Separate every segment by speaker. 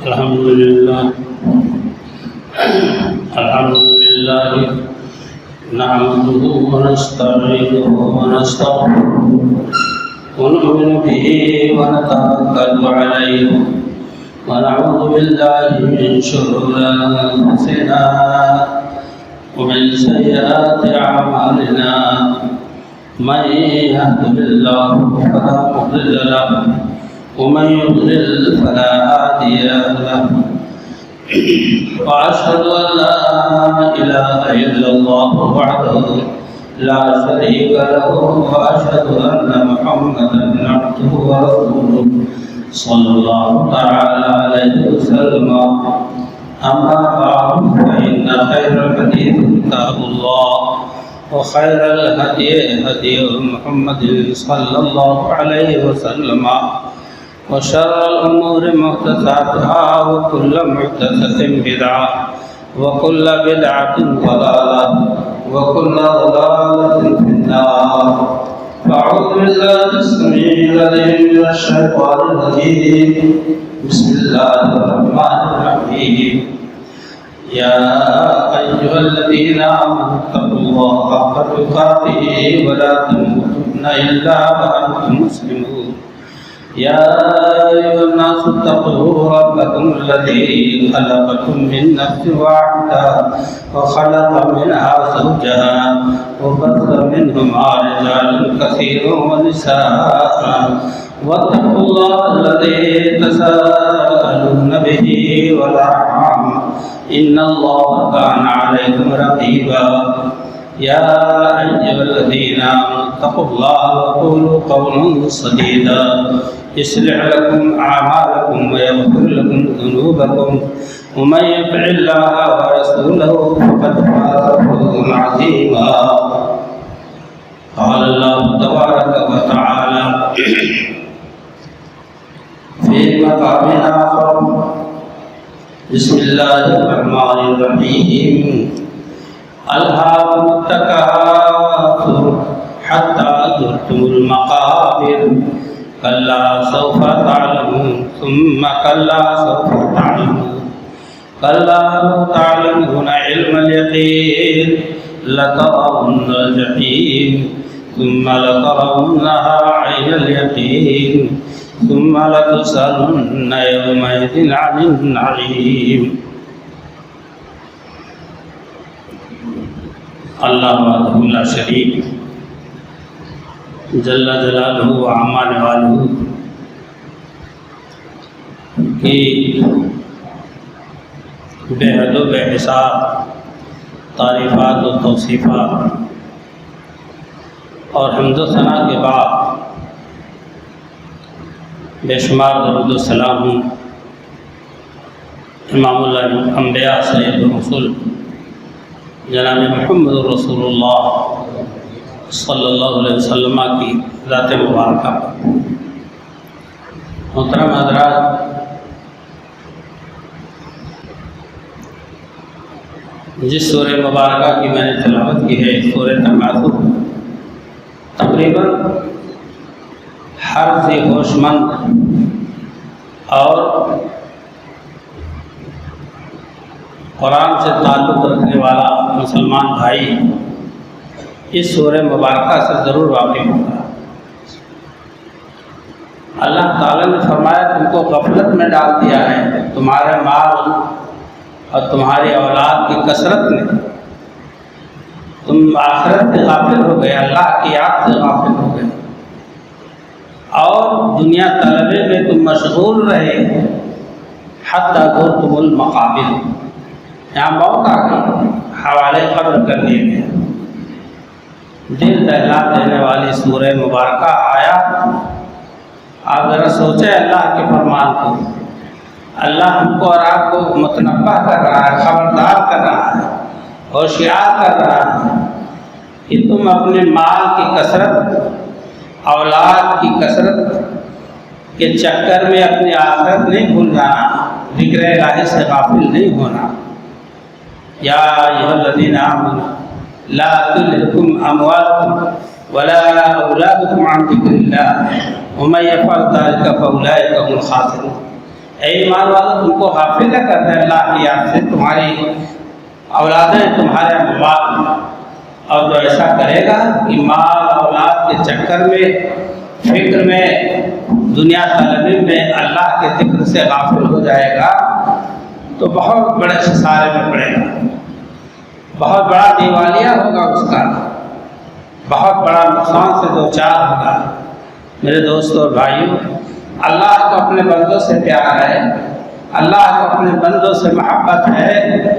Speaker 1: الحمد لله نحمده ونستعينه ونستغفره ونؤمن به ونتوكل عليه ونعوذ بالله من شرور أنفسنا ومن سيئات أعمالنا من يهده الله فلا مضل له ومن يضلل فلا هادي له وأشهد أن لا إله إلا الله وحده لا شريك له وأشهد أن محمدا عبده ورسوله صلى الله تعالى عليه وسلم أما بعد فإن خير الحديث كتاب الله وخير الهدي هدي محمد صلى الله عليه وسلم وشر الأمور محدثاتها وكل محدثة بدعة وكل بدعة ضلالة وكل ضلالة في النار. أعوذ بالله السميع العليم من الشيطان الرجيم. بسم الله الرحمن الرحيم. يا أيها الذين آمنوا اتقوا الله حق تقاته ولا تموتن إلا وأنتم مسلمون. يا أيها الناس اتقوا ربكم الذي خلقكم من نفس واحدة وخلق منها زوجها وبث منهما رجالا كثيرا ونساء واتقوا الله الذي تساءلون به والأرحام إن الله كان عليكم رقيبا. يا أيها الذين آمنوا اتقوا الله وقولوا قولا سديدا يصلح لكم أعمالكم ويغفر لكم ذنوبكم ومن يطع الله ورسوله فقد فاز فوزا عظيما. قال الله تبارك وتعالى في مقام آخر. بسم الله الرحمن الرحيم. ألهاكم التكاثر حتى زرتم المقابر كلا سوف تعلمون ثم كلا سوف تعلمون كلا لو تعلمون علم اليقين لترون الجحيم ثم لترونها عين اليقين ثم لتسألن يومئذ عن النعيم. اللہ وحدہ لا شریک جل جلالہ و عما نوالہ کی بے حد و بے حساب تعریفات و توصیفات اور حمد و ثنا کے بعد بے شمار درود و سلام امام الانبیاء سید الرسول جناب محمد رسول اللہ صلی اللہ علیہ وسلم کی ذات مبارکہ پر. محترم حضرات، جس سورہ مبارکہ کی میں نے تلاوت کی ہے سورہ تکاثر، تقریباً ہر ذی ہوش مند اور قرآن سے تعلق رکھنے والا مسلمان بھائی اس سورہ مبارکہ سے ضرور واقف ہوگا. اللہ تعالیٰ نے فرمایا تم کو غفلت میں ڈال دیا ہے تمہارے مال اور تمہاری اولاد کی کثرت نے. تم آخرت سے غافل ہو گئے، اللہ کی یاد سے غافل ہو گئے اور دنیا طلبے میں تم مشغول رہے. حتی زرتم المقابر، یہاں موت آ گئی، حوالے قبر کر دیے گئے. دل دہلا دینے والی سورہ مبارکہ آیا. آپ ذرا سوچیں اللہ کے فرمان کو. اللہ ہم کو اور آپ کو متنبہ کر رہا ہے، خبردار کر رہا ہے، ہوشیار کر رہا ہے کہ تم اپنے مال کی کثرت، اولاد کی کثرت کے چکر میں اپنی آخرت نہیں بھول جانا، ذکر الہی سے غافل نہیں ہونا. یا ایھا الذین آمنوا لا تلهکم اموالکم ولا اولادکم عن ذکر اللہ ومن یفعل ذلک فاولئک هم الخاسرون. اے ایمان والو تم کو غافل نہ کر دے اللہ کی یاد سے تمہاری اولادیں تمہارے اموال، اور جو ایسا کرے گا کہ مال اولاد کے چکر میں، فکر میں، دنیا طلبی میں اللہ کے ذکر سے غافل ہو جائے گا تو بہت بڑے خسارے میں پڑے گا، بہت بڑا دیوالیہ ہوگا اس کا، بہت بڑا نقصان سے دوچار ہوگا۔ میرے دوستوں اور بھائیوں، اللہ کو اپنے بندوں سے پیار ہے، اللہ کو اپنے بندوں سے محبت ہے،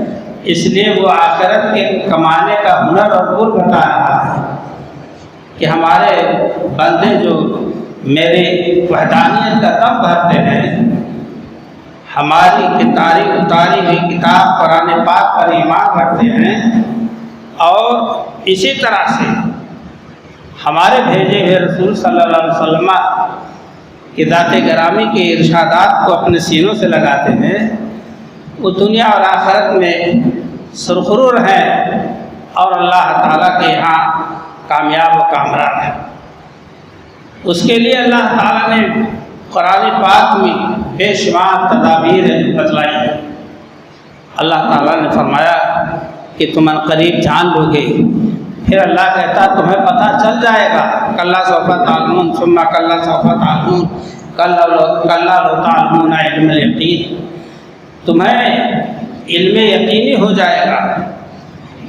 Speaker 1: اس لیے وہ آخرت کے کمانے کا ہنر اور گل بتا رہا ہے کہ ہمارے بندے جو میری وحدانیت کا دم بھرتے ہیں، ہماری اتاری ہوئی کتاب قرآن پاک پر ایمان رکھتے ہیں، اور اسی طرح سے ہمارے بھیجے ہوئے رسول صلی اللہ علیہ وسلم کی ذات گرامی کے ارشادات کو اپنے سینوں سے لگاتے ہیں، وہ دنیا اور آخرت میں سرخرور ہیں اور اللہ تعالیٰ کے یہاں کامیاب و کامران ہیں۔ اس کے لیے اللہ تعالیٰ نے قرآن پاک میں بے شمار تدابیر بتلائی ہیں۔ اللہ تعالیٰ نے فرمایا کہ تم قریب جان لو گے، پھر اللہ کہتا تمہیں پتہ چل جائے گا، کلا سوف تعلمون ثم کلا سوف تعلمون کلا لو تعلمون علم الیقین، تمہیں علم یقینی ہو جائے گا،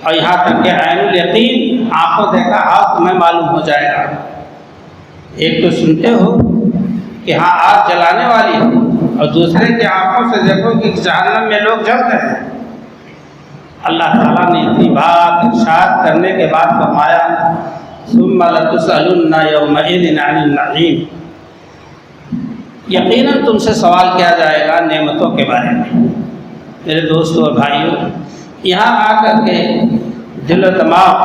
Speaker 1: اور یہاں تک کہ عین الیقین آنکھوں دیکھا حال تمہیں معلوم ہو جائے گا۔ ایک تو سنتے ہو کہ ہاں آگ جلانے والی ہے، اور دوسرے کی آنکھوں سے دیکھو کہ جہنم میں لوگ جل رہے ہیں۔ اللہ تعالیٰ نے اتنی بات ارشاد کرنے کے بعد فرمایا ثم لتسألن یومئذ عن النعیم، یقیناً تم سے سوال کیا جائے گا نعمتوں کے بارے میں۔ میرے دوستوں اور بھائیوں، یہاں آ کر کے دل و دماغ،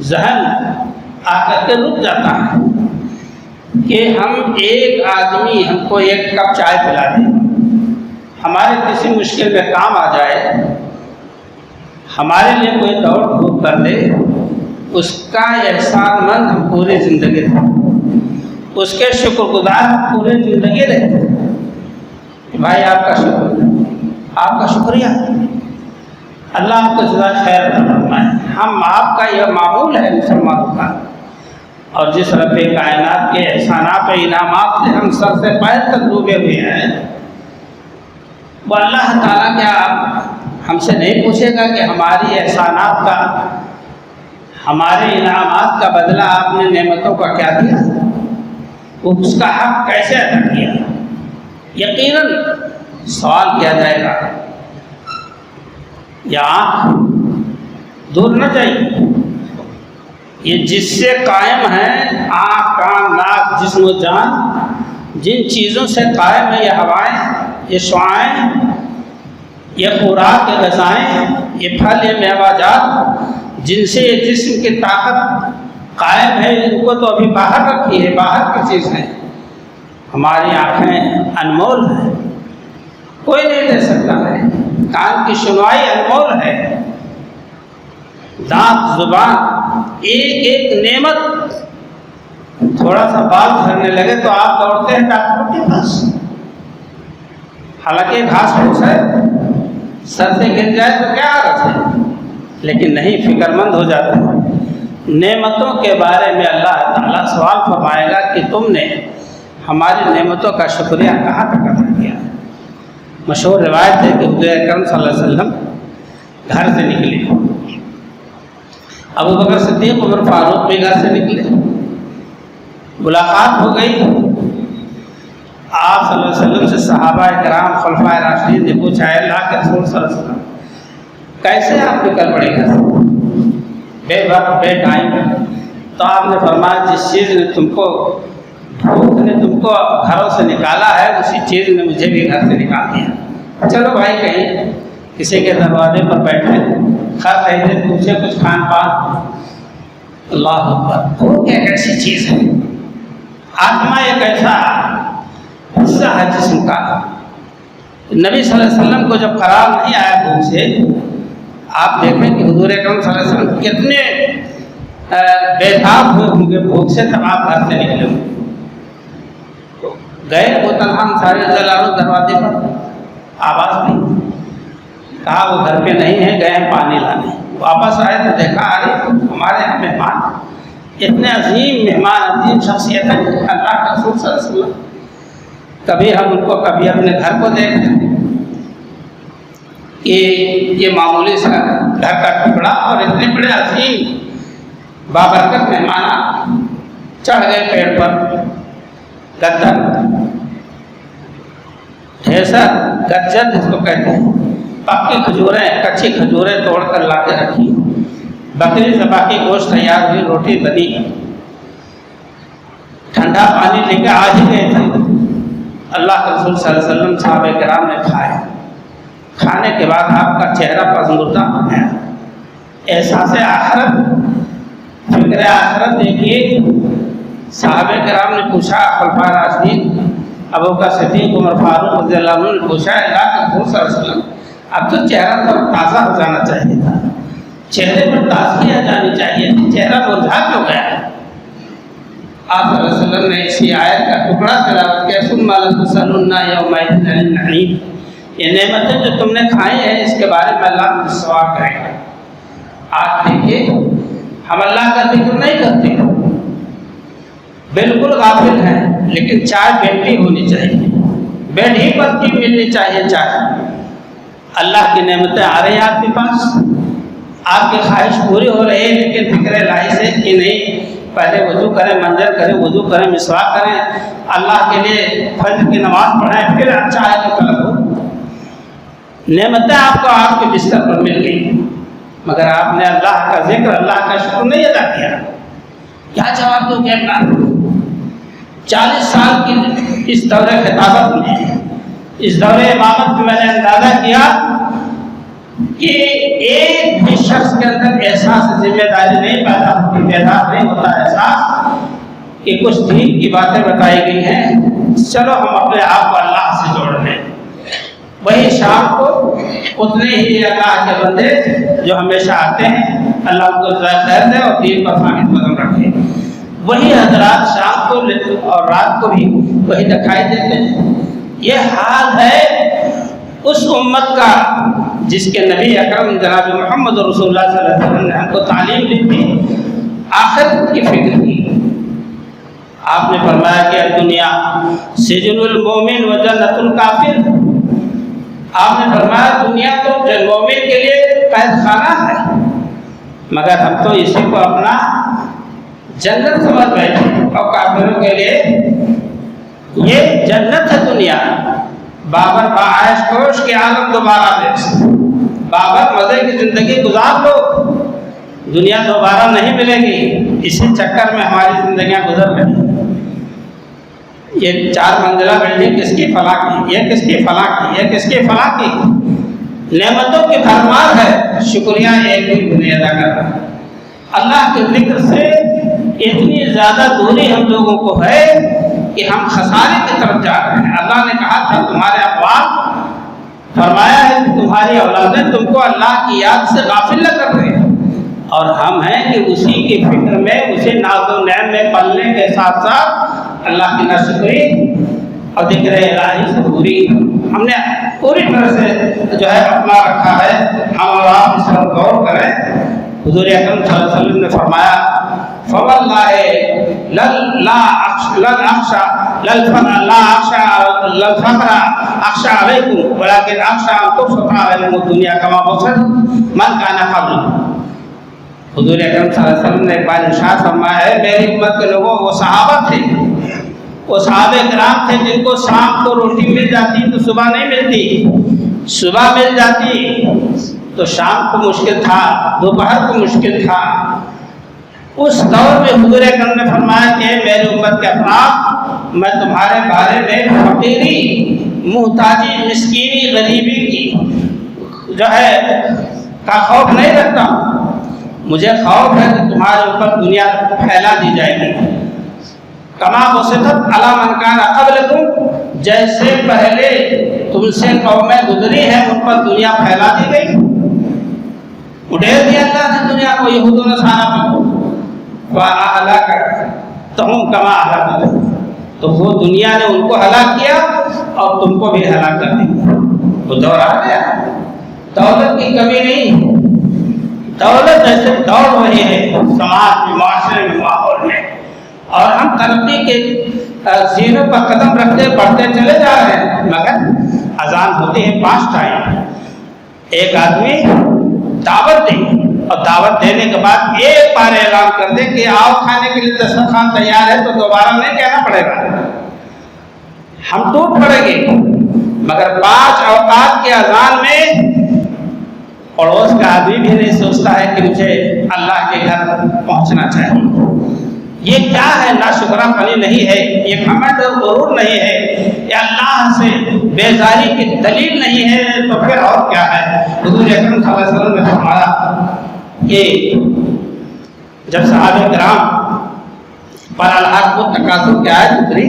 Speaker 1: ذہن آ کر کے رک جاتا ہے کہ ہم ایک آدمی ہم کو ایک کپ چائے پلا دے، ہمارے کسی مشکل میں کام آ جائے، ہمارے لیے کوئی دوڑ دھوپ کر دے، اس کا احسان مند ہم پوری زندگی رہتے، اس کے شکر گزار ہم پوری زندگی رہتے کہ بھائی آپ کا شکر، آپ کا شکریہ، اللہ آپ کو جزائے خیر عطا فرمائے۔ ہم آپ کا یہ معمول ہے مسلمانوں کا، اور جس رب کائنات کے احسانات و انعامات سے ہم سر سے پیر تک ڈوبے ہوئے ہیں، وہ اللہ تعالیٰ کیا ہم سے نہیں پوچھے گا کہ ہماری احسانات کا، ہمارے انعامات کا بدلہ آپ نے نعمتوں کا کیا دیا، وہ اس کا حق کیسے ادا کیا؟ یقیناً سوال کیا جائے گا۔ یہ آنکھ دور نہ جائیے، یہ جس سے قائم ہے، آنکھ، کان، ناک، جسم و جان، جن چیزوں سے قائم ہے یہ ہوائیں، یہ شعاعیں، یہ خوراک، یہ غذائیں، یہ پھل، یہ میوہ جات، جن سے یہ جسم کی طاقت قائم ہے، ان کو تو ابھی باہر رکھی ہے، باہر کی چیز ہے۔ ہماری آنکھیں انمول ہیں، کوئی نہیں دے سکتا ہے، کان کی سنوائی انمول ہے، دانت، زبان، ایک ایک نعمت۔ تھوڑا سا بال جھڑنے لگے تو آپ دوڑتے ہیں ڈاکٹر کے پاس، حالانکہ گھاس پھوس ہے، سر سے گر جائے تو کیا عرض ہے، لیکن نہیں، فکر مند ہو جاتے ہیں۔ نعمتوں کے بارے میں اللہ تعالیٰ سوال فرمائے گا کہ تم نے ہماری نعمتوں کا شکریہ کہاں تک ادا کیا۔ مشہور روایت ہے کہ حضور اکرم صلی اللہ علیہ وسلم گھر سے نکلے، ابو بکر صدیق، عمر فاروق بھی گھر سے نکلے، ملاقات ہو گئی۔ آپ صلی اللہ علیہ وسلم سے صحابہ کرام، خلفائے راشدین نے پوچھا ہے اللہ کے رسول صلی اللہ علیہ وسلم کیسے آپ نکل پڑے گھر سے بے وقت، بے ٹائم؟ تو آپ نے فرمایا جس چیز نے تم کو، بھوک نے تم کو گھروں سے نکالا ہے، اسی چیز نے مجھے بھی گھر سے نکال دیا۔ چلو بھائی کہیں کسی کے دروازے پر بیٹھے، خط خریدے، پوچھے کچھ کھان پان۔ اللہ اکبر، بھوک ایک ایسی چیز ہے، آتما ایک ایسا حصہ ہے جسم کا۔ نبی صلی اللہ علیہ وسلم کو جب قرار نہیں آیا بھوک سے، آپ دیکھیں کہ حضور اکرم صلی اللہ علیہ وسلم کتنے بیتاب ہوئے ہوں گے بھوک سے، تب آپ گھر سے نکلے ہوں۔ گئے وہ طلحہ انصاری رضی اللہ عنہ دروازے پر، آواز دی، کہا وہ گھر پہ نہیں ہے، گئے ہیں پانی لانے۔ واپس آئے تو دیکھا ارے ہمارے یہاں مہمان، اتنے عظیم مہمان، عظیم شخصیت ہے اللہ کے رسول صلی اللہ علیہ وسلم، کبھی ہم ان کو کبھی اپنے گھر کو دیکھتے ہیں کہ یہ معمولی سا گھر کا ٹکڑا، اور اتنے بڑے عظیم بابرکت مہمان چڑھ گئے پیڑ پر، گدر ٹھیسر گجر جس کو کہتے ہیں، پکی کھجوریں، کچی کھجوریں توڑ کر لا کے رکھی، بکری ذبح کی گوشت تیار ہوئی، روٹی بنی، ٹھنڈا پانی لے کے آ ہی گئے تھے۔ اللہ کے رسول صلی اللہ علیہ وسلم صحابہ کرام نے کھائے، کھانے کے بعد آپ کا چہرہ پسندیدہ ہو گیا، احساس آخرت، فکر آخرت دیکھیے۔ صحابہ کرام نے پوچھا، خلفائے راشدین ابو بکر صدیق، عمر فاروق رضی اللہ عنہ نے پوچھا، اللہ کے رسول صلی اللہ علیہ وسلم اب تو چہرہ تو تازہ ہو جانا چاہیے تھا، چہرے پر تازگی آ جانی چاہیے تھی، چہرہ مرجھا کیوں گیا؟ آپ صلی اللہ علیہ وسلم نے اسی آیت کا ٹکڑا تلاوت کیا، ثم لتسألن یومئذ عن النعیم، یہ نعمتیں جو تم نے کھائی ہیں اس کے بارے میں اللہ مجھ سے سوال کرے گا۔ آج دیکھیے ہم اللہ کا ذکر نہیں کرتے، بالکل غافل ہیں، لیکن چائے بیٹھی ہونی چاہیے، بیڈ ہی پر کی ملنی چاہیے چائے۔ اللہ کی نعمتیں آ رہی ہیں آپ کے پاس، آپ کی خواہش پوری ہو رہی ہے، لیکن فکر الہی سے کہ نہیں پہلے وضو کریں، منظر کریں، وضو کریں، مسواک کریں، اللہ کے لیے فجر کی نماز پڑھیں، پھر چائے کا طلب ہو۔ نعمتیں آپ کو آپ کے بستر پر مل گئی، مگر آپ نے اللہ کا ذکر، اللہ کا شکر نہیں ادا کیا۔ کیا جواب دو گے اپنا؟ 40 سال کی اس دور خطابت میں، اس دور امامت میں میں نے اندازہ کیا کہ ایک بھی شخص کے اندر احساس ذمہ داری نہیں پیدا ہوتی، بیدار نہیں ہوتا احساس کہ کچھ دین کی باتیں بتائی گئی ہیں، چلو ہم اپنے آپ کو اللہ سے جوڑ لیں۔ وہی شام کو اتنے ہی اللہ کے بندے جو ہمیشہ آتے ہیں، اللہ ان کو خیر دے اور دین پر ثابت قدم رکھے، وہی حضرات شام کو اور رات کو بھی وہی دکھائی دیتے ہیں۔ یہ حال ہے اس امت کا جس کے نبی اکرم جناب محمد رسول اللہ صلی اللہ علیہ وسلم نے ہم کو تعلیم دی تھی، آخرت کی فکر کی۔ آپ نے فرمایا کہ دنیا سجن المومن و جنت الکافر، آپ نے فرمایا دنیا تو مومن کے لیے قید خانہ ہے، مگر ہم تو اسی کو اپنا جنت سمجھ بیٹھے، اور کافروں کے لیے یہ جنت ہے دنیا۔ بابر باعش کوش کے عالم دوبارہ دیکھ، بابر مزے کی زندگی گزار لو، دنیا دوبارہ نہیں ملے گی، اسی چکر میں ہماری زندگیاں گزر رہی۔ یہ 4 منزلہ بلڈنگ کس کی فلاح کی، یہ کس کی فلاح کی، یہ کس کی فلاح کی، نعمتوں کی بھرمار ہے، شکریہ ایک بھی نہیں ادا کر رہا۔ اللہ کے ذکر سے اتنی زیادہ دوری ہم لوگوں کو ہے کہ ہم خسارے کی طرف جا رہے ہیں۔ اللہ نے کہا تھا تمہارے اقوام، فرمایا ہے کہ تمہاری اولادیں تم کو اللہ کی یاد سے غافل نہ کر رہے ہیں، اور ہم ہیں کہ اسی کی فکر میں، اسی ناز و نعم میں پلنے کے ساتھ ساتھ اللہ کی ناشکری اور ذکر الہی سے دوری ہم نے پوری طرح سے جو ہے اپنا رکھا ہے۔ ہم اور آپ اس پر غور کریں۔ حضور اکرم صلی اللہ علیہ وسلم نے فرمایا فواللہ للفقر اخشى علیکم ولکن اخشى ان تبسط علیکم الدنیا کما بسطت من کان قبلکم۔ حضور اکرم صلی اللہ علیہ وسلم نے ایک بار ارشاد فرمایا ہے، میری امت کے لوگوں، وہ صحابہ تھے، وہ صحابہ کرام تھے جن کو شام کو روٹی مل جاتی تو صبح نہیں ملتی، صبح مل جاتی تو شام کو مشکل تھا، دوپہر کو مشکل تھا۔ اس دور میں حضور اکرم نے فرمایا کہ میری امت کے افراد، میں تمہارے بارے میں فقیری، محتاجی، مسکینی، غریبی کی جو ہے کا خوف نہیں رکھتا ہوں، مجھے خوف ہے کہ تمہارے اوپر دنیا پھیلا دی جائے گی، کما بسطت علی من کان قبلکم، جیسے پہلے تم سے قومیں گزری ہیں ان پر دنیا پھیلا دی گئی، اڈھیل دیا اللہ نے دنیا کو یہود و نصارہ پر، وَأَهْلَكَتْهُمْ كَمَا أَهْلَكْنَا، تو وہ دنیا نے ان کو ہلاک کیا اور تم کو بھی ہلاک کر دیا. وہ دور آ گیا. دولت کی کمی نہیں، دولت ایسے دوڑ رہی ہے سماج میں، معاشرے میں، ماحول میں، اور ہم ترقی کے زینوں پر قدم رکھتے بڑھتے چلے جا رہے ہیں. مگر اذان ہوتی ہے 5 ٹائم. ایک آدمی دعوت دے اور دعوت دینے کے بعد ایک بار اعلان کر دے کہ آؤ کھانے کے لیے دسترخوان تیار ہے، تو دوبارہ نہیں کہنا پڑے گا، ہم ٹوٹ پڑیں گے. مگر 5 اوقات کے اذان میں پڑوس کا آدمی بھی نہیں سوچتا ہے کہ مجھے اللہ کے گھر پہنچنا چاہیے. یہ کیا ہے؟ ناشکرہ پنی نہیں ہے، یہ گھمنڈ اور غرور نہیں ہے، یہ اللہ سے بیزاری کی دلیل نہیں ہے. تو پھر اور کیا ہے؟ حضور اکرم صلی اللہ علیہ وسلم نے فرمایا کہ جب صحابہ کرام پر الحق و تکاثر کی آیت اتری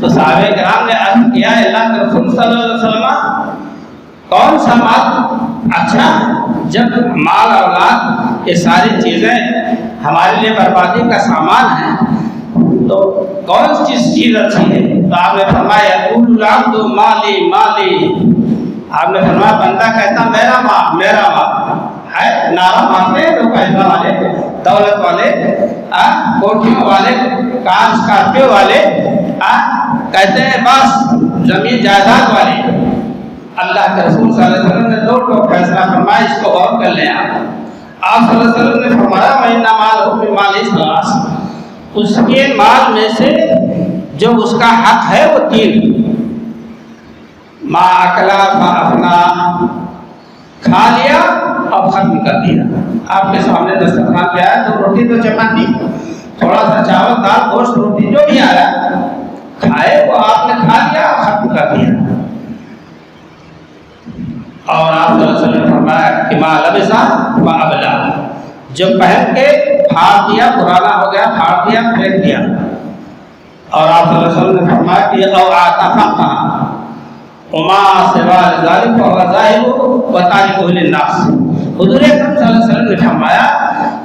Speaker 1: تو صحابہ کرام نے عرض کیا اللہ کے رسول صلی اللہ علیہ وسلم کون سا مال اچھا؟ جب مال اولاد یہ ساری چیزیں ہمارے لیے بربادی کا سامان ہے تو کون سی چیز اچھی ہے؟ تو آپ نے فرمایا الحمد مالی مالی. آپ نے فرمایا بندہ کہتا میرا مال میرا مال ہے. نعرہ مارتے ہیں لوگ، پیسہ والے، دولت والے، کوٹھیوں والے، کار اسکارپیو والے کہتے ہیں بس زمین جائیداد والے. اللہ کے رسول صلی اللہ علیہ وسلم نے 2 ٹوک فیصلہ فرمایا، اس کو غور کر لیں. آپ صلی اللہ علیہ وسلم نے فرمایا مہینہ مال ہو مال اس اس کے مال میں سے جو اس کا حق ہے وہ 3: ما اکلا ما افنا، کھا لیا اور ختم کر دیا. آپ کے سامنے دسترخوان پہ آیا تو روٹی تو چپاتی، تھوڑا سا چاول دال گوشت روٹی جو بھی آیا کھائے وہ آپ نے کھا لیا اور ختم کر دیا. اور آپ صلی اللہ علیہ وسلم نے فرمایا کہ ما لبسا ما ابلا، جو پہن کے پھاڑ دیا، پرانا ہو گیا، پھاڑ دیا، پھینک دیا. اور آپ صلی اللہ علیہ وسلم نے فرمایا کہ او آتفقا وما سوا ذلك فهو ذاهب وتاركه للناس. حضور اکرم صلی اللہ علیہ وسلم نے فرمایا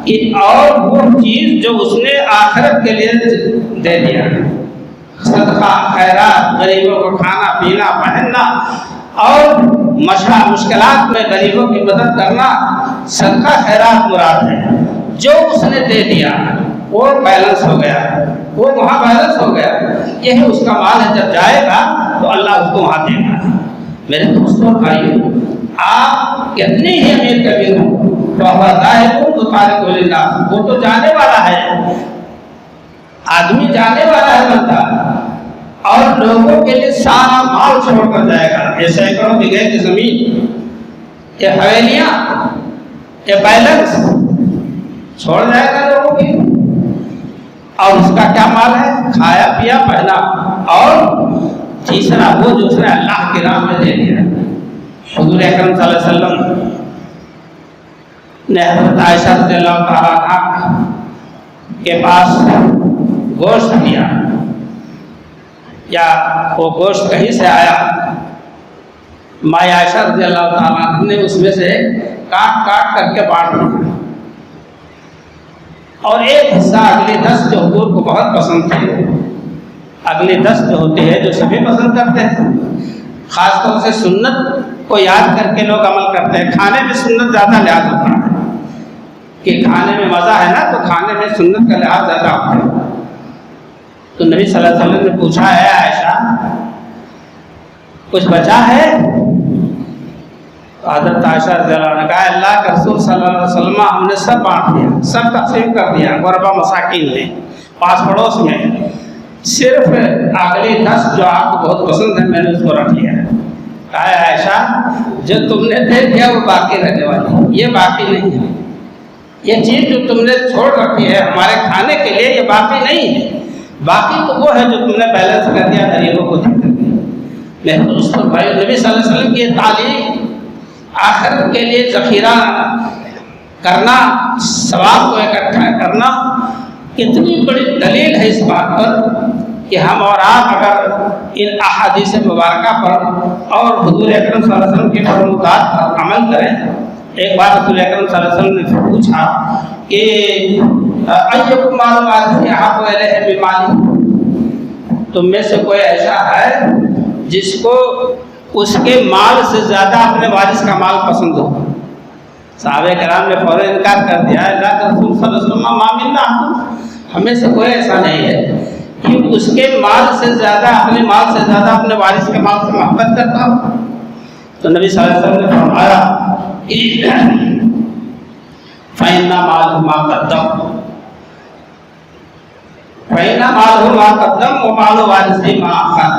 Speaker 1: کہ اور وہ چیز جو اس نے آخرت کے لیے دے دیا، صدقہ، خیرات، غریبوں کو کھانا پینا پہننا اور مشکلات میں غریبوں کی مدد کرنا، صدقہ خیرات مراد ہے. جو اس نے دے دیا وہ بیلنس ہو گیا، وہ وہاں بیلنس ہو گیا. یہ ہے اس کا مال ہے، جب جائے گا تو اللہ اس کو وہاں دے گا. میرے دوستوں بھائیوں، آپ کتنے ہی امیر کبیر ہوں تو وہ تو جانے والا ہے، آدمی جانے والا ہے بندہ، اور لوگوں کے لیے سارا مال چھوڑ کر جائے گا. یہ سینکڑوں بیگھے کی زمین، یہ حویلیاں، یہ بیلنس چھوڑ جائے گا لوگوں کی. اور اس کا کیا مال ہے؟ کھایا پیا پہنا. اور تیسرا وہ جو اس نے اللہ کی راہ میں دے دیا. حضور اکرم صلی اللہ علیہ وسلم نے حضرت عائشہ رضی اللہ تعالیٰ عنہا کے پاس گوشت دیا، یا وہ گوشت کہیں سے آیا. ماں عائشہ رضی اللہ تعالیٰ عنہ نے اس میں سے کاٹ کاٹ کر کے بانٹ دیا، اور ایک حصہ اگلی 10 جو حضور کو بہت پسند تھے. اگلی 10 جو ہوتی ہے جو سبھی پسند کرتے ہیں، خاص طور سے سنت کو یاد کر کے لوگ عمل کرتے ہیں. کھانے میں سنت زیادہ لحاظ ہوتا ہے کہ کھانے میں مزہ ہے نا، تو کھانے میں سنت کا لحاظ زیادہ ہوتا ہے. تو نبی صلی اللہ علیہ وسلم نے پوچھا ہے عائشہ کچھ بچا ہے؟ حضرت عائشہ رضی اللہ عنہ نے کہا اللہ کے رسول صلی اللہ علیہ وسلم ہم نے سب بانٹ دیا، سب تقسیم کر دیا غربا مساکین نے، پاس پڑوس میں. صرف اگلی 10 جو آپ کو بہت پسند ہے میں نے اس کو رکھ لیا ہے. کہا عائشہ جو تم نے دے دیا وہ باقی رہنے والی، یہ باقی نہیں ہے. یہ چیز جو تم نے چھوڑ رکھی ہے ہمارے کھانے کے لیے یہ باقی نہیں ہے. باقی تو وہ ہے جو تم نے بیلنس کر دیا غریبوں کو دے کر. میرے دوستوں بھائی، نبی صلی اللہ علیہ وسلم کی یہ تعلیم، آخرت کے لیے ذخیرہ کرنا، ثواب کو اکٹھا کرنا، کتنی بڑی دلیل ہے اس بات پر کہ ہم اور آپ اگر ان احادیث مبارکہ پر اور حضور اکرم صلی اللہ علیہ وسلم کے فرمودات پر عمل کریں. ایک بار رسول اکرم صلی اللہ علیہ وسلم نے پوچھا کہ ایکم مال احب الیہ من مالی، تم میں سے کوئی ایسا ہے جس کو اس کے مال سے زیادہ اپنے وارث کا مال پسند ہو؟ صحابہ کرام نے فوراً انکار کر دیا، اللہ کے رسول صلی اللہ علیہ وسلم ما منا، ہمیں سے کوئی ایسا نہیں ہے کہ اس کے مال سے زیادہ اپنے مال سے زیادہ اپنے وارث کے مال سے محبت کرتا ہو۔ تو نبی صلی اللہ علیہ وسلم نے فرمایا فَإِنَّ مَالُهُ مَا قَدَّمَ فَإِنَّ مَالُهُ مَا قَدَّمَ وَمَالُ وَارِثِهِ مَا أَخَذَ،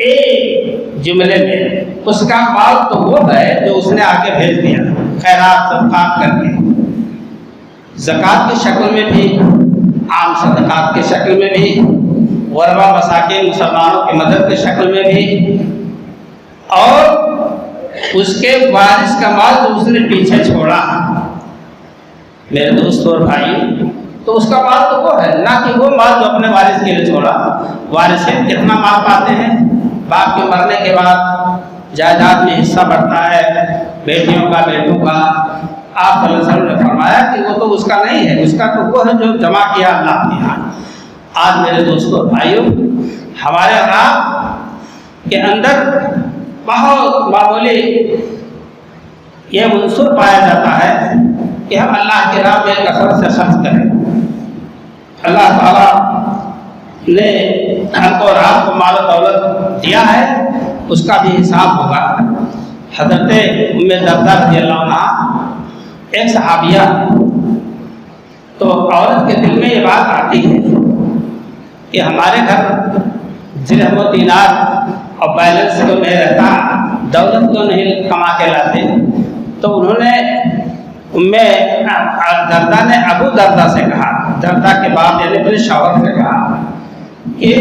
Speaker 1: ایک جملے میں اس کا مال تو وہ ہے جو اس نے آگے بھیج دیا، خیرات صدقات کر کے، زکوٰۃ کی شکل میں بھی، عام صدقات کی شکل میں بھی، غربا مساکین مسلمانوں کی مدد کی شکل میں بھی، اور اس کے وارث کا مال جو اس نے پیچھے چھوڑا میرے دوست اور بھائی، تو اس کا مال تو وہ ہے، نہ کہ وہ مال جو اپنے وارث کے لیے چھوڑا۔ وارثین کتنا مال پاتے ہیں؟ باپ کے مرنے کے بعد جائیداد میں حصہ بڑھتا ہے، بیٹیوں کا، بیٹوں کا۔ آپ صلی اللہ علیہ وسلم نے فرمایا کہ وہ تو اس کا نہیں ہے، اس کا تو وہ ہے جو جمع کیا اللہ کے یہاں۔ آج میرے دوستوں اور بھائیوں، ہمارے آپ کے اندر بہت معمولی یہ عنصر پایا جاتا ہے کہ ہم اللہ کے راہ میں کثرت سے خرچ کریں۔ اللہ تعالیٰ نے ہم کو اور آپ کو مال و دولت دیا ہے، اس کا بھی حساب ہوگا۔ حضرت ام درداء رضی اللہ عنہ ایک صحابیہ، تو عورت کے دل میں یہ بات آتی ہے کہ ہمارے گھر درہم و دینار اور بیلنس تو نہیں رہتا، دولت تو نہیں کما کے لاتے، تو انہوں نے ام درداء نے ابو درداء سے کہا، درداء کے باپ یعنی اپنے شوہر سے کہا کہ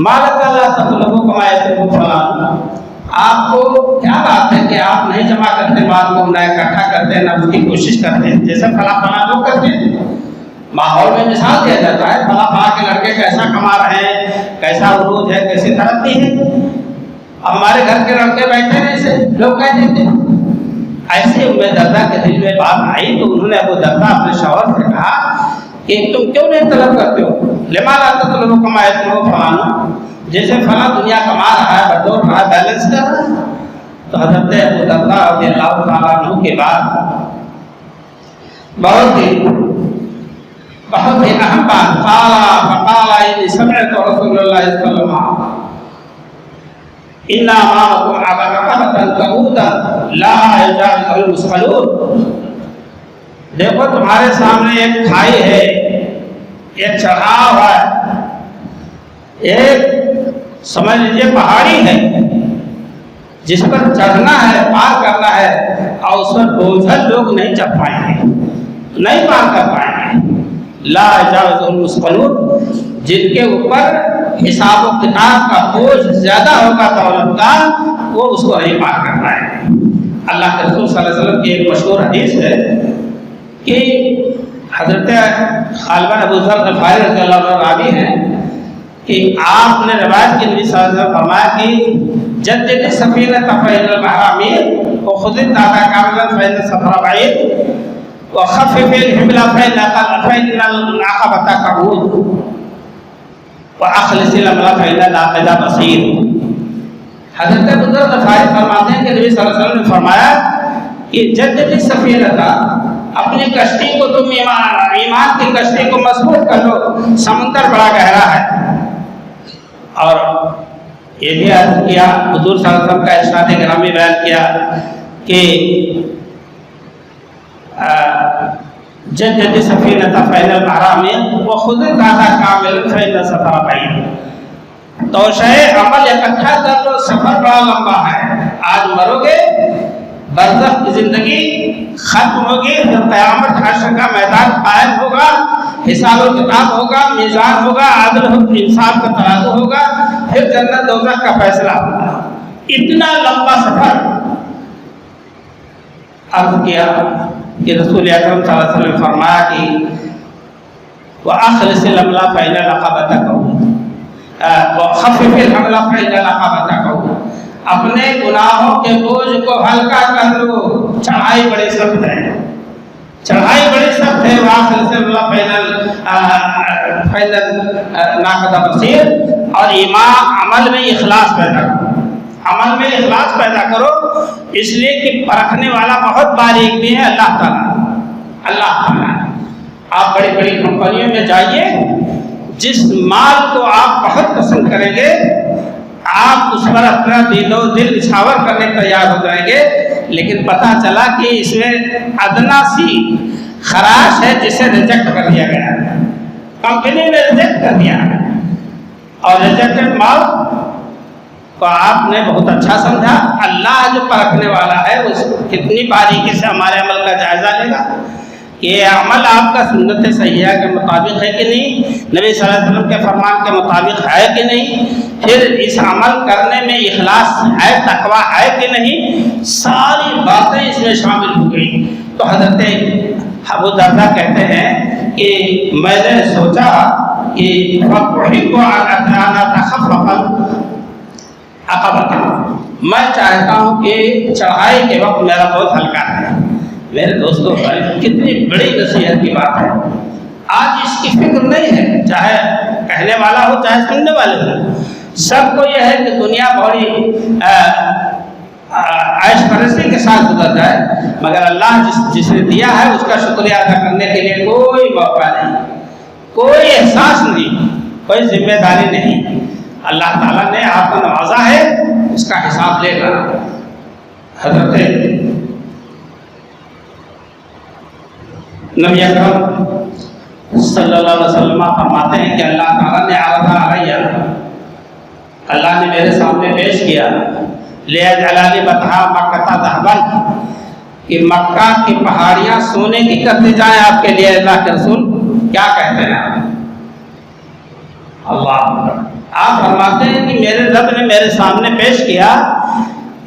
Speaker 1: مالک اللہ تطلب کمائے فلاں، آپ کو کیا بات ہے کہ آپ نہیں جمع کرتے مال کو، نہ اکٹھا کرتے، نہ اس کی کوشش کرتے، جیسے فلاں فلاں لوگ کرتے ہیں۔ ماحول میں مثال دیا جاتا ہے، فلاں فلاں کے لڑکے کیسا کما رہے ہیں، کیسا عروج ہے، کیسی ترقی ہے، ہمارے گھر کے لڑکے بیٹھے ہیں، اسے لوگ کہہ دیتے ہیں۔ ایسے ام درداء کے دل میں بات آئی تو انہوں نے ابو درداء اپنے شوہر سے کہا کہ تم کیوں نہیں طلب کرتے ہو؟ لما لا تطلبوا کما یطلب فلاں، جیسے فلاں دنیا کما رہا ہے، بٹور رہا ہے، بیلنس کر رہا ہے۔ تو حضرت ابو درداء رضی اللہ تعالیٰ عنہ کے بعد بہت ہی اہم بات، فقال انی سمعت رسول اللہ صلی اللہ علیہ وسلم اِنَّا مَعَكُمْ عَبَرَقَبَةً تَعُودًا لَا يَجَعِلُ الْمُسْخَلُونَ، دیکھو تمہارے سامنے ایک کھائی ہے، ایک چڑھاؤ ہے، ایک سمجھ لیجیے پہاڑی ہے جس پر چڑھنا ہے، پار کرنا ہے، اور اس پر بوجھل لوگ نہیں چڑھ پائیں گے، نہیں پار کر پائیں گے۔ لا يجاوز المثقلون، جن کے اوپر حساب و کتاب کا بوجھ زیادہ ہوگا دولت کا، وہ اس کو نہیں پار کر پائیں گے۔ اللہ کے رسول صلی اللہ علیہ وسلم کی ایک مشہور حدیث ہے کہ حضرت خالد بن ابو ذر غفاری رضی اللہ عنہ راوی ہیں کہ آپ نے روایت کی، نبی صلی اللہ علیہ وسلم فرمایا کہ جدد سفینۃ فإن البحر عمیق وخذ الدعوۃ کاملا فإن السفر بعید وخفف الحمل فإن العقبۃ كبود وأخلص الأمر فإن العاقبۃ بصیر۔ حضرت ابو ذر غفاری فرماتے ہیں کہ نبی صلی اللہ علیہ وسلم نے فرمایا کہ جدد السفینۃ، اپنی کشتی کو تم ایمان کی کشتی کو مضبوط کر لو، سمندر بڑا گہرا ہے۔ اور یہ بھی عرض کیا، حضور صلی اللہ علیہ وسلم کا ارشاد گرامی بیان کیا کہ جدد سفینۃ فإن البحر عمیق وخذ الزاد کاملا فإن السفر بعید، توشہ عمل اکٹھا کر لو، سفر بڑا لمبا ہے۔ آج مرو گے، برزخ کی زندگی ختم ہوگی، جب قیامت حشر کا میدان قائم ہوگا، حساب و کتاب ہوگا، میزان ہوگا، عدل انصاف کا ترازو ہوگا، پھر جنت دوزخ کا فیصلہ ہوگا۔ اتنا لمبا سفر عرض کیا کہ رسول اکرم صلی اللہ علیہ وسلم نے فرمایا کہ وَأَخْلِصِ الْأَمْلَ فَإِنَّ الْعَقَبَةَ كَبِيرٌ وَخَفِّفِ الْحَمْلَ فَإِنَّ الْعَقَبَةَ كَبِيرٌ، اپنے گناہوں کے بوجھ کو ہلکا کر لو، چڑھائی بڑی سخت ہے، چڑھائی بڑی سخت ہے، ناقدہ بصیر، اور ایمان عمل میں اخلاص پیدا کرو، عمل میں اخلاص پیدا کرو، اس لیے کہ پرکھنے والا بہت باریک بھی ہے اللہ تعالیٰ، اللہ تعالیٰ۔ آپ بڑی بڑی کمپنیوں میں جائیے، جس مال کو آپ بہت پسند کریں گے آپ اس پر اپنا دل نچھاور کرنے تیار ہو جائیں گے، لیکن پتہ چلا کہ اس میں ادنا سی خراش ہے جسے ریجیکٹ کر دیا گیا ہے، کمپنی نے ریجیکٹ کر دیا ہے، اور ریجیکٹڈ مال کو آپ نے بہت اچھا سمجھا۔ اللہ جو پرکھنے والا ہے اس کتنی باریکی سے ہمارے عمل کا جائزہ لے گا کہ یہ عمل آپ کا سنت صحیحہ کے مطابق ہے کہ نہیں، نبی صلی اللہ علیہ وسلم کے فرمان کے مطابق ہے کہ نہیں، پھر اس عمل کرنے میں اخلاص ہے، تقویٰ ہے کہ نہیں، ساری باتیں اس میں شامل ہو گئی۔ تو حضرت ابو درداء کہتے ہیں کہ میں نے سوچا کہ میں چاہتا ہوں کہ چڑھائی کے وقت میرا بہت ہلکا ہے۔ میرے دوستوں کتنی بڑی نصیحت کی بات ہے، آج اس کی فکر نہیں ہے، چاہے کہنے والا ہو چاہے سننے والے ہو، سب کو یہ ہے کہ دنیا بڑی عیش پرستی کے ساتھ گزر جائے، مگر اللہ جس نے دیا ہے اس کا شکریہ ادا کرنے کے لیے کوئی موقع نہیں، کوئی احساس نہیں، کوئی ذمہ داری نہیں۔ اللہ تعالیٰ نے آپ کو نوازا ہے، اس کا حساب لے گا۔ حضرت نبی اکرم صلی اللہ علیہ وسلم فرماتے ہیں کہ اللہ تعالیٰ نے عرض علیہ، اللہ نے میرے سامنے پیش کیا، لِيَجْعَلَ بَطْحَا مَكَّةَ ذَهَبًا، کہ مکہ کی پہاڑیاں سونے کی کرتے جائیں آپ کے لیے۔ اللہ کے رسول کیا کہتے ہیں اللہ؟ آپ فرماتے ہیں کہ میرے رب نے میرے سامنے پیش کیا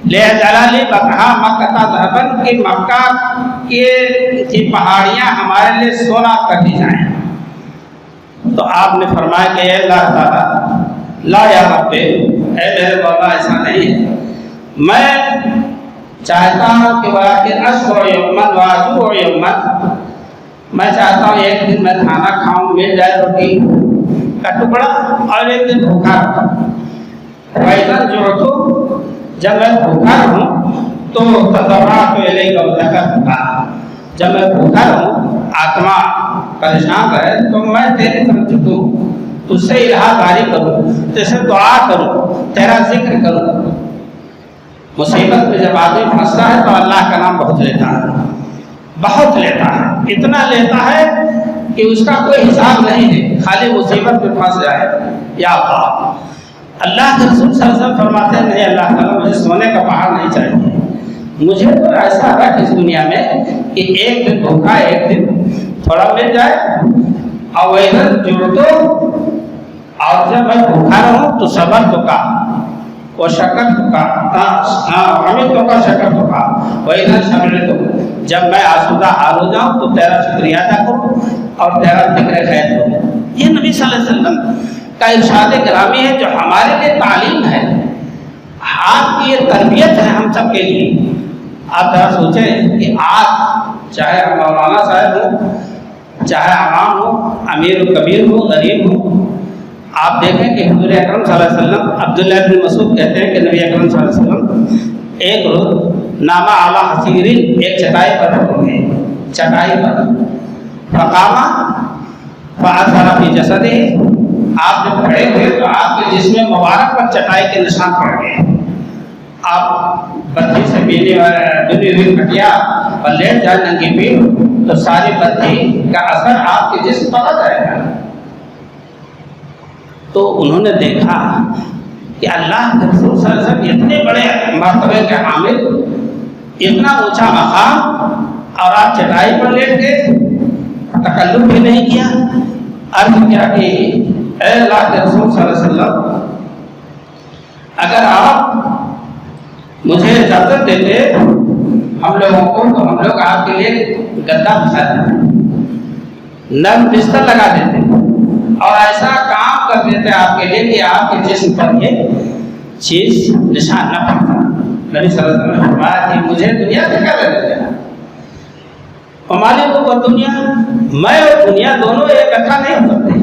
Speaker 1: لِيَجْعَلَ بَطْحَا مَكَّةَ ذَهَبًا، کہ مکہ کی پہاڑیاں ہمارے لیے سونا کر دی جائیں۔ تو آپ نے فرمایا کہ اے اللہ تعالیٰ، لا یا رب، اے میرے مولا ایسا نہیں ہے، میں چاہتا ہوں کہ وَلَكِنْ أَشْكُرُ يَوْمًا وَأَجُوعُ يَوْمًا، میں چاہتا ہوں ایک دن میں کھانا کھاؤں، مل جائے روٹی کا ٹکڑا، اور ایک دن بھوکا رہوں۔ وَإِذَا جُعْتُ، جب میں بھوکا رہوں تو تضرعت الیک وَذَكَرْتُکَ، جب میں بھوکا رہوں آتما پریشان رہے تو میں تیری طرف جھکوں، تجھ سے الہا داری کروں، تجھ سے دعا کروں، تیرا ذکر کروں۔ مصیبت میں جب آدمی پھنستا ہے تو اللہ کا نام بہت لیتا ہے، بہت لیتا ہے، اتنا لیتا ہے کہ اس کا کوئی حساب نہیں ہے، خالی مصیبت میں پھنس جائے یا اللہ۔ اللہ کے رسول صلی اللہ علیہ وسلم فرماتے ہیں نہیں اللہ تعالیٰ مجھے سونے کا پہاڑ نہیں چاہیے، مجھے تو ایسا رکھ اس دنیا میں کہ ایک دن بھوکا ایک دن تھوڑا مل جائے، اور ادھر جڑ تو، اور جب میں بھوکا رہوں تو صبر تو کا وہ شکر تو کا، حمد تو کا شکر تو کا، وہ ادھر شمل تو، جب میں آسودہ حال ہو جاؤں تو تیرا شکریہ ادا کروں اور تیرا ذکر خیر کروں۔ یہ نبی صلی اللہ علیہ وسلم کا ارشاد گرامی ہے جو ہمارے لیے تعلیم ہے، آپ کی یہ تربیت ہے ہم سب کے لیے۔ آپ ذرا سوچیں کہ آج چاہے مولانا صاحب ہوں، چاہے عوام ہو، امیر و کبیر ہو، غریب ہو، آپ دیکھیں کہ حضور اکرم صلی اللہ علیہ وسلم، عبداللہ بن مسعود کہتے ہیں کہ نبی اکرم صلی اللہ علیہ وسلم ایک روز نامہ اعلیٰ حسیرین ایک چٹائی پر رکھ گئے، چٹائی پر فقامہ فاثر فی جسدہ، آپ جب کھڑے ہوئے تو آپ کے جسم مبارک پر چٹائی کے نشان پڑ گئے۔ آپ بتی سے بنی ہوئی کھٹیا پر لیٹ جائیں ننگی پیٹھ تو ساری بتی کا اثر آپ کے جسم پر آ جائے گا۔ تو انہوں نے دیکھا کہ اللہ کے رسول صلی اللہ علیہ وسلم اتنے بڑے مرتبے کے حامل، اتنا اونچا مقام، اور آپ چٹائی پر لیٹ گئے، تکلف بھی نہیں کیا، عرض کیا کہ اے اللہ کے رسول صلی اللہ علیہ وسلم، اگر آپ مجھے اجازت دیتے ہم لوگوں کو تو ہم لوگ آپ کے لیے گدا بچھا دیتے، نرم بستر لگا دیتے، اور ایسا کام کر دیتے آپ کے لیے کہ آپ کے جسم پر یہ چیز نشان نہ پڑتا۔ نبی صلی اللہ علیہ وسلم نے فرمایا کہ مجھے دنیا سے کیا لینے دینا، مالک و دنیا، میں اور دنیا دونوں اکٹھا نہیں ہو سکتے.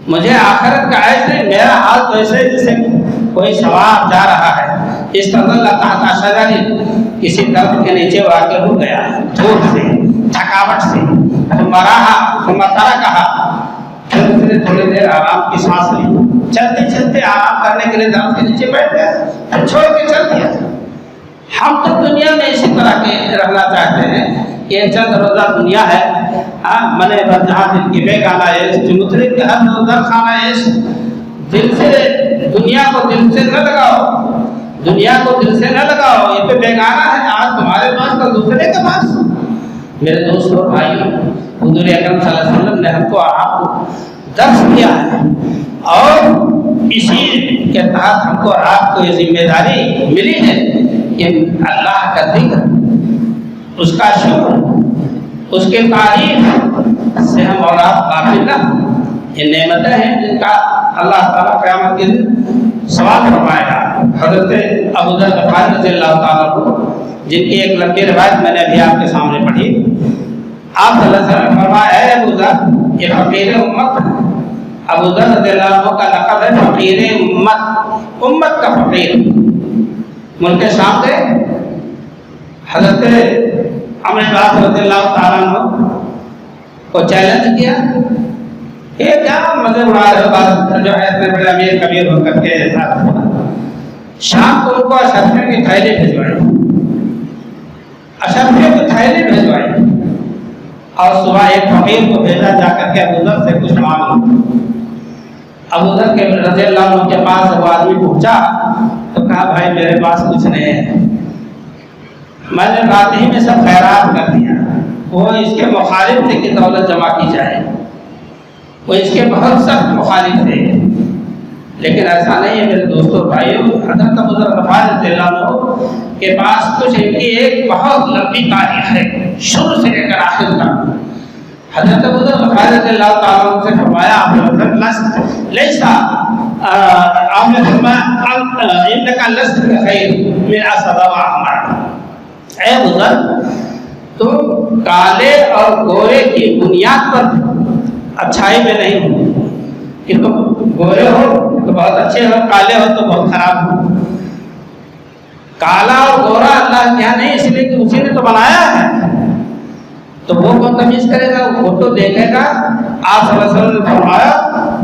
Speaker 1: مجھے آخرت کا عیش نہیں، میرا حال تو ایسے جیسے کوئی سوار جا رہا ہے استظل تحت شجر، کسی درخت کے نیچے وہ آ کے رک گیا دھوپ سے تھکاوٹ سے، ثم ترکھا، پھر اس نے تھوڑی دیر آرام کی سانس لی، چلتے چلتے آرام کرنے کے لیے درخت کے نیچے بیٹھ گیا، پھر چھوڑ کے چل دیا. ہم تو دنیا میں اسی طرح کے رہنا چاہتے ہیں کہ یہ چند روزہ دنیا ہے، منے بس جہاں دل کی بیگانہ عیش، جو مطرب کے ہر روزہ خانہ عیش. دل سے دنیا کو دل سے نہ لگاؤ، دنیا کو دل سے نہ لگاؤ، یہ تو بیگانہ ہے، آج تمہارے پاس تو دوسرے کے پاس. میرے دوستوں اور بھائیوں، حضور اکرم صلی اللہ علیہ وسلم نے ہم کو آپ کو درس دیا ہے، اور اسی کے تحت ہم کو آپ کو یہ ذمہ داری ملی ہے کہ اللہ کا ذکر، اس کا شکر، اس کے تعریف سے ہم اور آپ غافل نہ ہوں. یہ نعمتیں ہیں جن کا اللہ تعالیٰ قیامت کے دن سوال فرمائے گا. حضرت ابو ذر غفاری رضی اللہ تعالیٰ کو، جن کی ایک لمبی روایت میں نے ابھی آپ کے سامنے پڑھی، آپ صلی اللہ علیہ وسلم نے فرمایا اے ابو ذر، یہ فقیر امت ہے. ابو ذر رضی اللہ عنہ کا لقب ہے فقیر امت، امت کا فقیر. ملک شام کے حضرت عمرو بن العاص رضی اللہ تعالیٰ عنہ کو چیلنج کیا، یہ کیا مزے اڑا رہے ہو، جو ہے اتنے بڑے امیر کبیر ہو کر کے شام کو ان کو اشرفیوں کی تھیلی بھجوائی، اشرفیوں کی تھیلی بھجوائی، اور صبح ایک فقیر کو بھیجا جا کر کے ابو ذر سے کچھ مانگو. ابو ذر کے رضی اللہ عنہ کے پاس وہ آدمی پہنچا تو کہا بھائی میرے پاس کچھ نہیں ہے، میں نے رات ہی میں سب خیرات کر دیا. وہ اس کے مخالف تھے کہ دولت جمع کی جائے، وہ اس کے بہت سخت مخالف تھے، لیکن ایسا نہیں ہے میرے دوستوں بھائیوں. حضرت ابو ذر غفاری رضی اللہ عنہ کے پاس کچھ ان کی ایک بہت لمبی تاریخ ہے، شروع سے لے کر آخر تک. حضرت ابو ذر غفاری رضی اللہ تعالیٰ عنہ سے فرمایا، آپ نے لیسا، آپ نے فرمایا انکا لست بخیر من اسود و احمر. اے ابو ذر، تم کالے اور گورے کی بنیاد پر اچھائی میں نہیں ہو، کہ تم گورے ہو تو بہت اچھے ہو، کالے ہو تو بہت خراب ہو. کالا اور گورا اللہ کیا نہیں، اس لیے کہ اسی نے تو بنایا ہے، تو وہ کون تمیز کرے گا، وہ تو دیکھے گا. آپ صلی اللہ علیہ وسلم نے فرمایا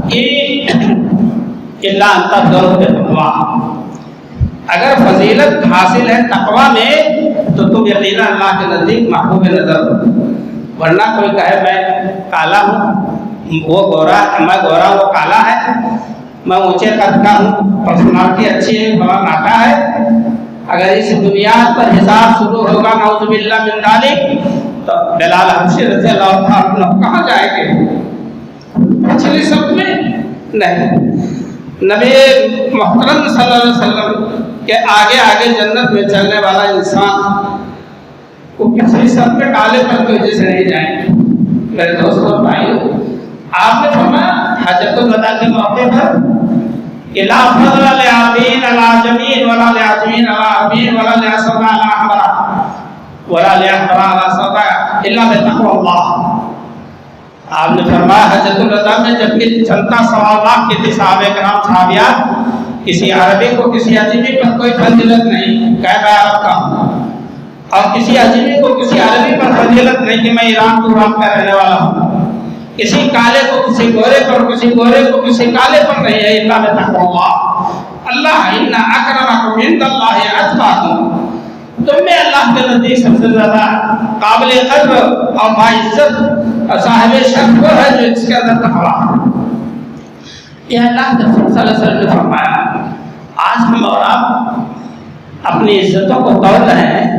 Speaker 1: کہ اللہ انت ضرور تقوا، اگر فضیلت حاصل ہے تقوا میں تو تم یقینا اللہ کے نزدیک محبوب نظر ہو. ورنہ کوئی کہے میں کالا ہوں، وہ گورا، میں گورا ہوں وہ کالا ہے، میں اونچے قد کا ہوں، پرسنالٹی اچھی ہے، بڑا ناٹا ہے، اگر اس بنیاد پر حساب شروع ہوگا نعوذ باللہ من ذالک، تو بلال حبشی رضی اللہ تعالیٰ عنہ کہاں جائے گے؟ پچھلی صف میں نہیں. نبی محترم صلی اللہ علیہ وسلم کے آگے آگے جنت میں چلنے والا انسان وہ پچھلی صف میں کالے پر کی وجہ سے نہیں جائیں گے. میرے دوستوں بھائیوں، آپ نے فرمایا حجۃ الوداع کے موقع پر کہ لا فضل لعربین علی جمین ولا لعجمین علی عربین ولا لاسود علی احمر ولا لاحمر علی سوداء الا بتقوى اللہ. آپ نے فرمایا حجۃ الوداع میں جب کہ چلتا 1.25 لاکھ کے صحابہ کرام صحابیات، کسی عربی کو کسی عجمی پر کوئی فضیلت نہیں کہ میں عرب کا ہوں، اور کسی عجمی کو کسی عربی پر فضیلت نہیں کہ میں ایران توران کا رہنے والا ہوں. کسی کالے کو کسی گورے پر، کسی گورے کو کسی کالے پر نہیں ہے، اللہ میں تقوی اللہ. اللہ ان اکرمکم عند اللہ اتقاکم، تم میں اللہ کے نزدیک سب سے زیادہ قابل قدر اور باعزت اور صاحب شرف وہ ہے جو اس کے اندر تقویٰ ہے. یہ اللہ کے رسول صلی اللہ علیہ وسلم نے فرمایا. آج ہم اور آپ اپنی عزتوں کو توڑ رہے ہیں،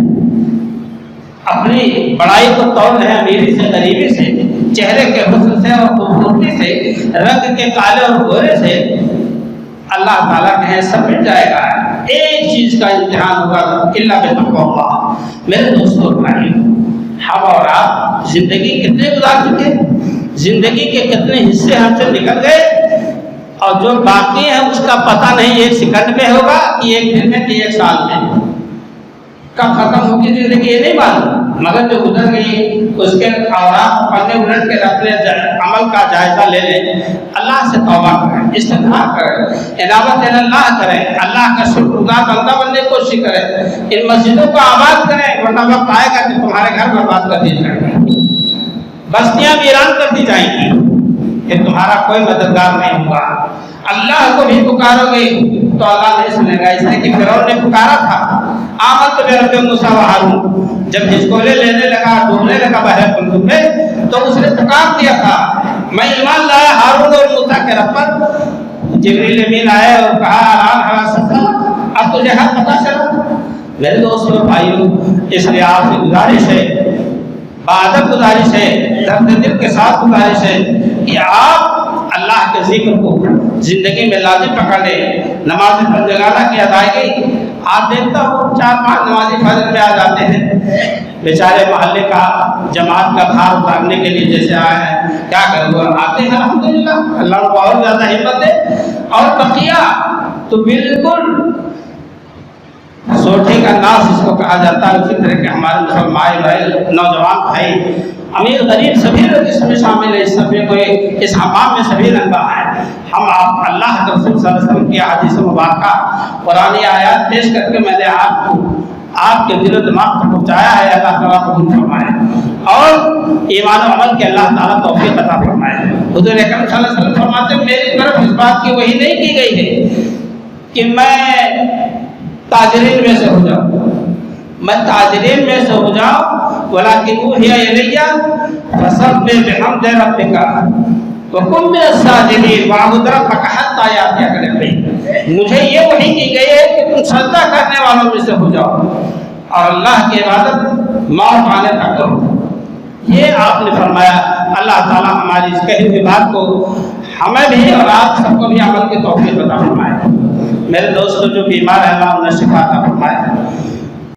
Speaker 1: اپنی بڑائی کو توڑ رہے ہیں، امیری سے غریبی سے، چہرے کے حسن سے اور خوبصورتی سے، رنگ کے کالے اور گورے سے. اللہ تعالیٰ کہیں سب مٹ جائے گا، ایک چیز کا امتحان ہوگا، اللہ بتقوی اللہ. میرے دوستوں بھائیوں، ہم اور آپ زندگی کتنے گزار چکے، زندگی کے کتنے حصے ہم سے نکل گئے، اور جو باقی ہے اس کا پتہ نہیں 1 سیکنڈ میں ہوگا کہ 1 دن میں کہ 1 سال میں. کب ختم ہوگی زندگی یہ نہیں معلوم. مگر جو گزر گئی اس کے اوراق پڑھنے الٹ کے رکھ لیں، عمل کا جائزہ لے لیں، اللہ سے توبہ کریں، استغفار کریں، انابت اللہ کریں، اللہ کا شکر گزار بندہ بننے کی کوشش کریں، ان مسجدوں کو آباد کریں، ورنہ وقت آئے گا کہ تمہارے گھر برباد کر دیے جائیں گے، بستیاں ویران کر دی جائیں گی، کہ تمہارا کوئی مددگار نہیں ہوگا۔ اللہ کو بھی پکارو گے تو اللہ نہیں سنے گا، اس لیے کہ فرعون نے پکارا تھا آمنت برب موسیٰ و ہارون، جب ہچکولے لینے لگا، ڈوبنے لگا بحر قلزم میں، تو اس نے پکار دیا تھا میں ایمان لایا ہارون اور موسیٰ کے رب پر۔ جبریل امین آئے اور کہا الان حراست، اب تجھے حق پتہ چلا۔ میرے دوستوں بھائیوں، اس لیے آپ سے گزارش ہے، بادب گزارش ہے، درد دل کے ساتھ گزارش ہے کہ آپ اللہ کے ذکر کو زندگی میں لازم پکڑ لیں۔ نماز پنجگانہ کی ادائیگی، آپ دیکھتا ہوں 4-5 نمازی فجر میں آ جاتے ہیں، بیچارے محلے کا جماعت کا بھار اتارنے کے لیے جیسے آئے ہیں، کیا کرو آتے ہیں الحمدللہ، اللہ کو اور زیادہ ہمت دے۔ اور بقیہ تو بالکل سوٹے کا ناس اس کو کہا جاتا ہے، اسی طرح کہ ہمارے مسلمان بھائی، نوجوان بھائی، امیر غریب سبھی لوگ اس میں شامل ہیں، اس سبھی کو اس حمام میں سبھی رنگا ہیں۔ ہم آپ اللہ کے رسول صلی اللہ علیہ وسلم کی حدیث مبارکہ قرآنی آیات پیش کر کے میں نے آپ کو آپ کے دل و دماغ تک پہنچایا ہے، اللہ تعالیٰ قبول فرمائے اور ایمان و عمل کے اللہ تعالیٰ توفیق عطا فرمائے۔ حضور اکرم صلی اللہ علیہ وسلم فرماتے ہیں میری طرف اس بات کی وحی نہیں کی گئی ہے کہ میں تاجرین میں سے ہو جاؤں، میں تاجرین میں سے ہو جاؤں، ولیکن اوحی الیہ فسبح بحمد ربک وکن من الساجدین واعبد ربک حتی یاتیک الیقین۔ مجھے یہ وحی کی گئی ہے کہ تم سجدہ کرنے والوں میں سے ہو جاؤ اور اللہ کی عبادت موت آنے تک کرو۔ یہ آپ نے فرمایا۔ اللہ تعالیٰ ہماری اس کہی ہوئی بات کو ہمیں بھی اور آپ سب کو بھی عمل کی توفیق عطا فرمائے۔ میرے دوستوں جو بیمار ہیں اللہ انہیں شفا عطا فرمائے۔